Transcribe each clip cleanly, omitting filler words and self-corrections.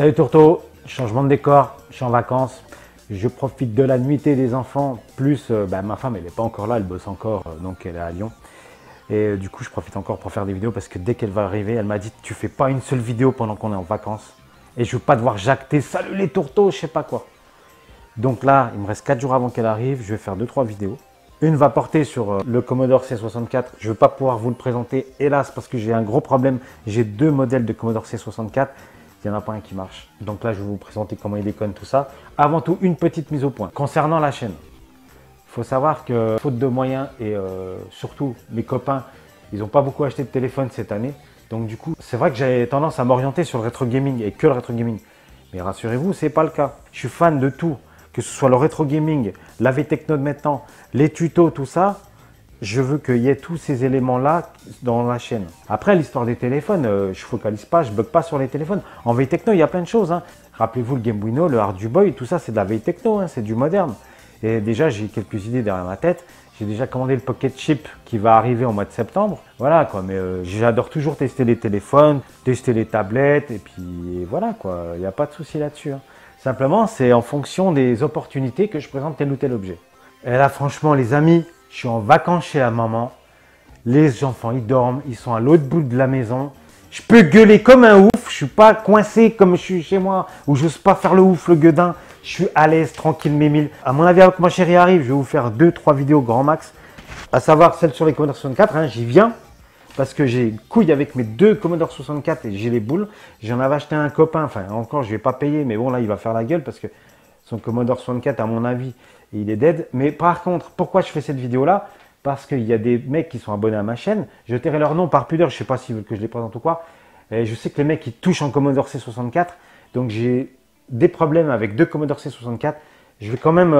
Salut Tourteau, changement de décor, je suis en vacances, je profite de la nuitée des enfants, plus ma femme elle n'est pas encore là, elle bosse encore, donc elle est à Lyon. Et du coup je profite encore pour faire des vidéos parce que dès qu'elle va arriver, elle m'a dit tu fais pas une seule vidéo pendant qu'on est en vacances. Et je veux pas devoir jacter, salut les tourteaux, je sais pas quoi. Donc là, il me reste 4 jours avant qu'elle arrive, je vais faire 2-3 vidéos. Une va porter sur le Commodore C64, je ne vais pas pouvoir vous le présenter, hélas, parce que j'ai un gros problème. J'ai 2 modèles de Commodore C64, il n'y en a pas un qui marche. Donc là, je vais vous présenter comment il déconne tout ça. Avant tout, une petite mise au point. Concernant la chaîne, il faut savoir que, faute de moyens et surtout mes copains, ils n'ont pas beaucoup acheté de téléphone cette année. Donc du coup, c'est vrai que j'ai tendance à m'orienter sur le rétro gaming et que le rétro gaming. Mais rassurez-vous, ce n'est pas le cas. Je suis fan de tout. Que ce soit le rétro gaming, la V-Techno de maintenant, les tutos, tout ça, je veux qu'il y ait tous ces éléments-là dans la chaîne. Après, l'histoire des téléphones, je ne focalise pas, je ne bug pas sur les téléphones. En V-Techno, il y a plein de choses. Hein. Rappelez-vous le Game Boy No, le Hard Boy, tout ça, c'est de la V-Techno, hein, c'est du moderne. Et déjà, j'ai quelques idées derrière ma tête. J'ai déjà commandé le Pocket Chip qui va arriver au mois de septembre. Voilà quoi, mais j'adore toujours tester les téléphones, tester les tablettes, et puis voilà quoi, il n'y a pas de souci là-dessus. Hein. Simplement, c'est en fonction des opportunités que je présente tel ou tel objet. Et là, franchement, les amis, je suis en vacances chez la maman. Les enfants, ils dorment, ils sont à l'autre bout de la maison. Je peux gueuler comme un ouf, je suis pas coincé comme je suis chez moi, où j'ose pas faire le ouf, le gueudin. Je suis à l'aise, tranquille, mes mille. À mon avis, avec ma chérie arrive, je vais vous faire 2-3 vidéos grand max. À savoir celle sur les Commodore 64, hein, j'y viens. Parce que j'ai une couille avec mes 2 Commodore 64 et j'ai les boules. J'en avais acheté un copain, enfin encore je ne vais pas payer, mais bon là il va faire la gueule parce que son Commodore 64 à mon avis il est dead. Mais par contre, pourquoi je fais cette vidéo là? Parce qu'il y a des mecs qui sont abonnés à ma chaîne. Je tairai leur nom par pudeur, je ne sais pas s'ils veulent que je les présente ou quoi. Et je sais que les mecs ils touchent en Commodore C64. Donc j'ai des problèmes avec 2 Commodore C64. Je vais quand même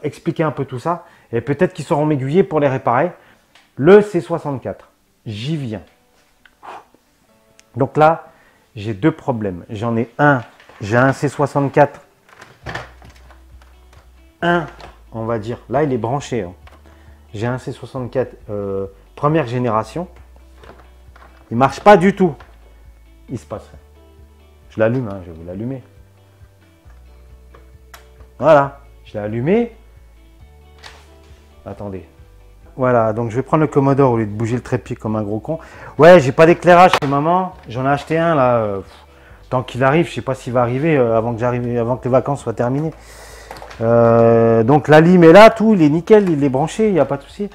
expliquer un peu tout ça. Et peut-être qu'ils sauront m'aiguiller pour les réparer. Le C64. J'y viens. Donc là, j'ai 2 problèmes. J'en ai un, j'ai un C64. On va dire, là il est branché. Hein. J'ai un C64 première génération. Il ne marche pas du tout. Il se passe rien. Je l'allume, hein, je vais vous l'allumer. Voilà, je l'ai allumé. Attendez. Voilà, donc je vais prendre le Commodore au lieu de bouger le trépied comme un gros con. Ouais, j'ai pas d'éclairage chez maman. J'en ai acheté un là. Tant qu'il arrive, je sais pas s'il va arriver avant que les vacances soient terminées. Donc la lime est là, tout, il est nickel, il est branché, il n'y a pas de souci.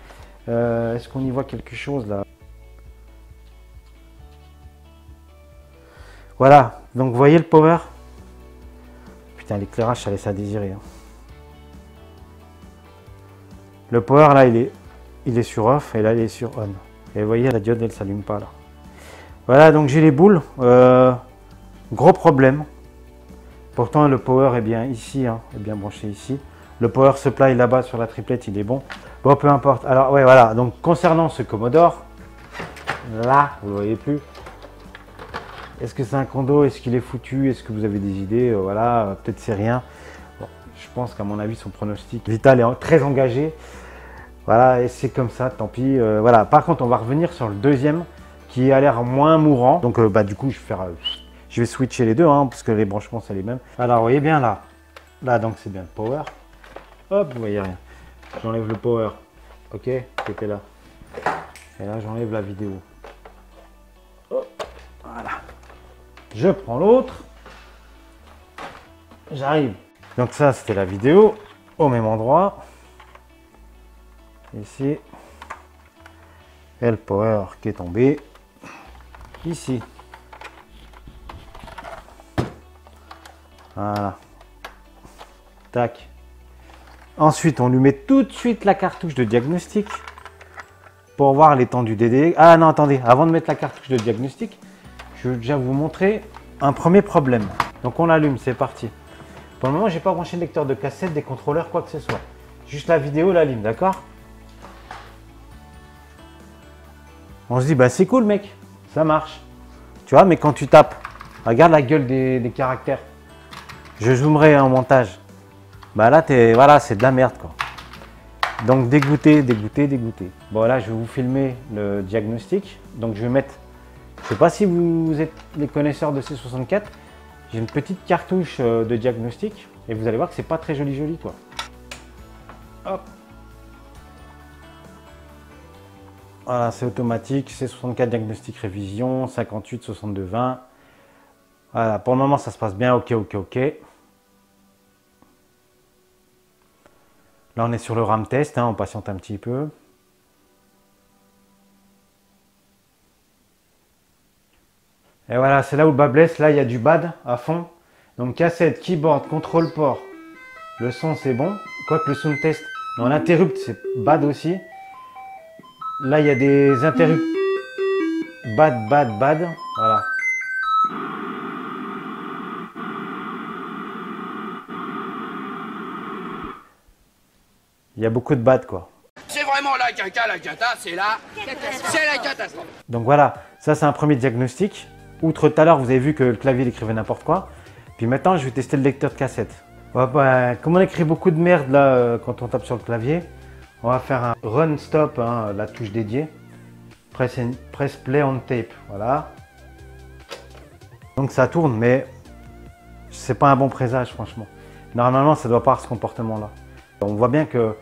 Est-ce qu'on y voit quelque chose là? Voilà, donc vous voyez le power? Putain, l'éclairage, ça laisse à désirer. Hein. Le power là, il est sur off et là il est sur on. Et vous voyez la diode elle s'allume pas là. Voilà donc j'ai les boules. Gros problème. Pourtant le power est bien ici, hein, est bien branché ici. Le power supply là-bas sur la triplette il est bon. Bon peu importe. Alors ouais voilà donc concernant ce Commodore, là vous le voyez plus. Est-ce que c'est un condo? Est-ce qu'il est foutu? Est-ce que vous avez des idées? Voilà peut-être c'est rien. Bon, je pense qu'à mon avis son pronostic vital est très engagé. Voilà, et c'est comme ça, tant pis. Voilà. Par contre, on va revenir sur le deuxième qui a l'air moins mourant. Donc, du coup, je vais switcher les deux, hein, parce que les branchements, c'est les mêmes. Alors, vous voyez bien là. Là, donc, c'est bien le power. Hop, vous voyez rien. J'enlève le power. Ok, c'était là. Et là, j'enlève la vidéo. Hop, voilà. Je prends l'autre. J'arrive. Donc, ça, c'était la vidéo au même endroit. Ici, et le power qui est tombé ici. Voilà. Tac. Ensuite, on lui met tout de suite la cartouche de diagnostic pour voir l'étendue des dégâts. Ah non, attendez, avant de mettre la cartouche de diagnostic, je vais déjà vous montrer un premier problème. Donc on l'allume, c'est parti. Pour le moment, j'ai pas branché le lecteur de cassette, des contrôleurs, quoi que ce soit. Juste la vidéo, la ligne, d'accord? On se dit, bah c'est cool mec, ça marche. Tu vois, mais quand tu tapes, regarde la gueule des caractères. Je zoomerai en montage. Bah là, voilà, c'est de la merde quoi. Donc dégoûté, dégoûté, dégoûté. Bon là, je vais vous filmer le diagnostic. Donc je vais mettre, je sais pas si vous êtes les connaisseurs de C64. J'ai une petite cartouche de diagnostic et vous allez voir que c'est pas très joli quoi. Hop. Voilà, c'est automatique, c'est 64 diagnostic révision, 58, 62, 20. Voilà, pour le moment ça se passe bien, ok. Là on est sur le RAM test, hein, on patiente un petit peu. Et voilà, c'est là où le bas blesse, là il y a du bad à fond. Donc cassette, keyboard, contrôle port, le son c'est bon. Quoique le sound test, dans l'interrupt c'est bad aussi. Là il y a des interrupts bad, voilà. Il y a beaucoup de bad quoi. C'est vraiment la cata, c'est la catastrophe. Donc voilà, ça c'est un premier diagnostic. Outre tout à l'heure, vous avez vu que le clavier il écrivait n'importe quoi. Puis maintenant, je vais tester le lecteur de cassette. Comme on écrit beaucoup de merde là quand on tape sur le clavier, on va faire un run stop, hein, la touche dédiée. Press play on tape, voilà. Donc ça tourne, mais c'est pas un bon présage franchement. Normalement, ça doit pas avoir ce comportement là. On voit bien que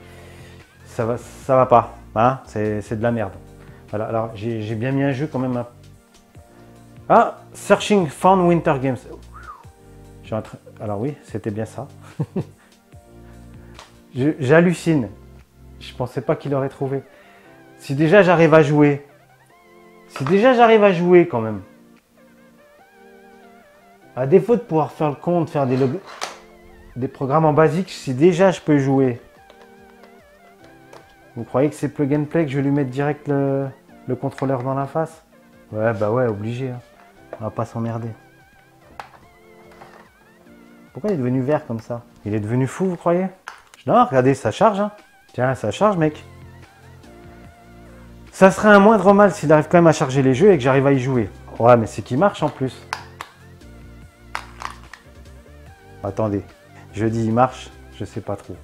ça va pas, hein, c'est de la merde. Voilà, alors j'ai bien mis un jeu quand même. Ah, Searching Fun Winter Games. Alors oui, c'était bien ça. J'hallucine. Je pensais pas qu'il aurait trouvé. Si déjà j'arrive à jouer. Quand même. À défaut de pouvoir faire le compte, faire des programmes en basique, si déjà je peux jouer. Vous croyez que c'est plug and play que je vais lui mettre direct le contrôleur dans la face? Ouais, bah ouais, obligé. Hein. On va pas s'emmerder. Pourquoi il est devenu vert comme ça? Il est devenu fou, vous croyez? Non, regardez, ça charge. Hein. Tiens, ça charge, mec. Ça serait un moindre mal s'il arrive quand même à charger les jeux et que j'arrive à y jouer. Ouais, mais c'est qu'il marche en plus. Attendez, je dis il marche, je sais pas trop.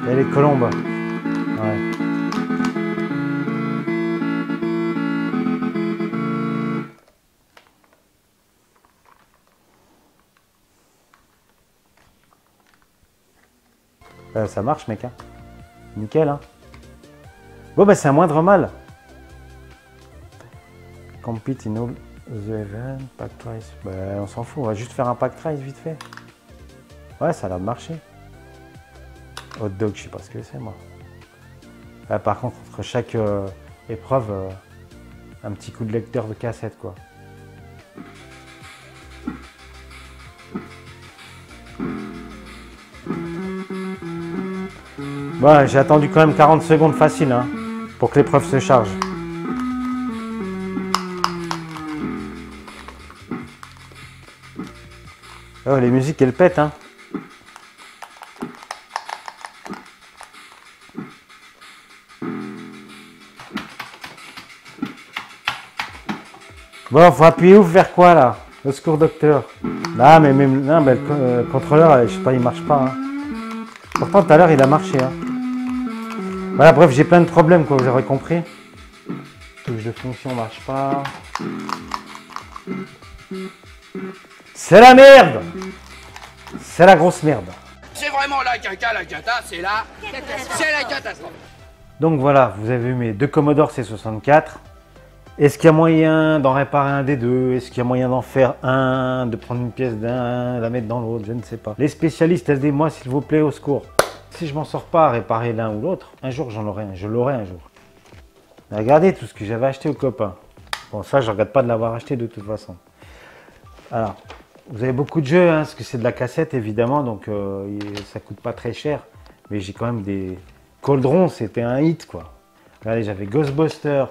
Et les colombes. Ouais. Ça marche, mec. Hein. Nickel. Hein. Bon, bah, c'est un moindre mal. Compete in all the event, pack price. Bah, on s'en fout, on va juste faire un pack price vite fait. Ouais, ça a l'air de marcher. Hot dog, je sais pas ce que c'est, moi. Par contre, entre chaque épreuve, un petit coup de lecteur de cassette, quoi. Bon, j'ai attendu quand même 40 secondes facile, hein, pour que l'épreuve se charge. Oh, les musiques, elles pètent, hein. Bon, faut appuyer ou faire quoi là? Au secours, docteur. Ah, mais même non, mais le contrôleur, je sais pas, il marche pas. Hein. Pourtant, tout à l'heure, il a marché. Hein. Voilà, bref, j'ai plein de problèmes, quoi, vous aurez compris. Touche de fonction marche pas. C'est la merde! C'est la grosse merde. C'est vraiment la cata, c'est la catastrophe. Donc voilà, vous avez vu mes deux Commodore C64. Est-ce qu'il y a moyen d'en réparer un des deux? Est-ce qu'il y a moyen d'en faire un, de prendre une pièce d'un, la mettre dans l'autre? Je ne sais pas. Les spécialistes, aidez-moi s'il vous plaît, au secours. Si je m'en sors pas à réparer l'un ou l'autre, un jour j'en aurai un, je l'aurai un jour. Regardez tout ce que j'avais acheté aux copains. Bon, ça, je ne regrette pas de l'avoir acheté de toute façon. Alors, vous avez beaucoup de jeux, hein, parce que c'est de la cassette évidemment, donc ça coûte pas très cher. Mais j'ai quand même des... Cauldron, c'était un hit, quoi. Regardez, j'avais Ghostbusters.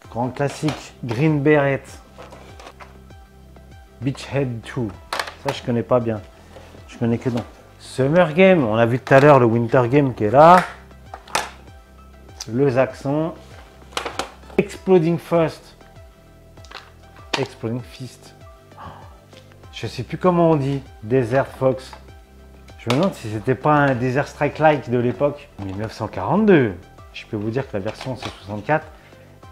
Grand classique, Green Beret, Beachhead 2, ça je connais pas bien, je connais que non. Summer Game, on a vu tout à l'heure le Winter Game qui est là, le Zaxxon, Exploding First, Exploding Fist. Je sais plus comment on dit. Desert Fox. Je me demande si c'était pas un Desert Strike-like de l'époque. 1942. Je peux vous dire que la version C64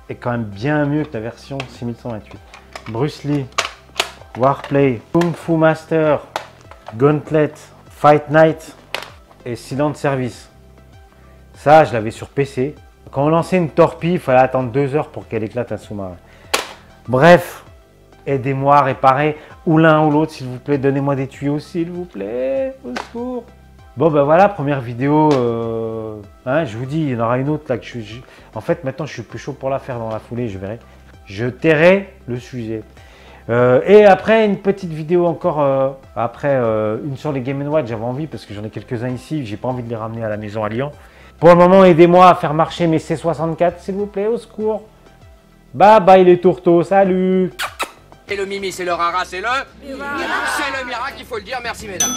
est quand même bien mieux que la version 6128. Bruce Lee, Warplay, Kung Fu Master, Gauntlet, Fight Night et Silent Service. Ça, je l'avais sur PC. Quand on lançait une torpille, il fallait attendre 2 heures pour qu'elle éclate un sous-marin. Bref, aidez-moi à réparer ou l'un ou l'autre, s'il vous plaît. Donnez-moi des tuyaux, s'il vous plaît. Au secours. Bon, ben voilà, première vidéo. Je vous dis, il y en aura une autre là. En fait, maintenant, je suis plus chaud pour la faire dans la foulée, je verrai. Je tairai le sujet. Et après, une petite vidéo encore. Une sur les Game & Watch, j'avais envie parce que j'en ai quelques-uns ici. J'ai pas envie de les ramener à la maison à Lyon. Pour le moment, aidez-moi à faire marcher mes C64, s'il vous plaît, au secours. Bye bye les tourteaux, salut. Et le mimi, c'est le rara, c'est le miracle, il faut le dire, merci mesdames.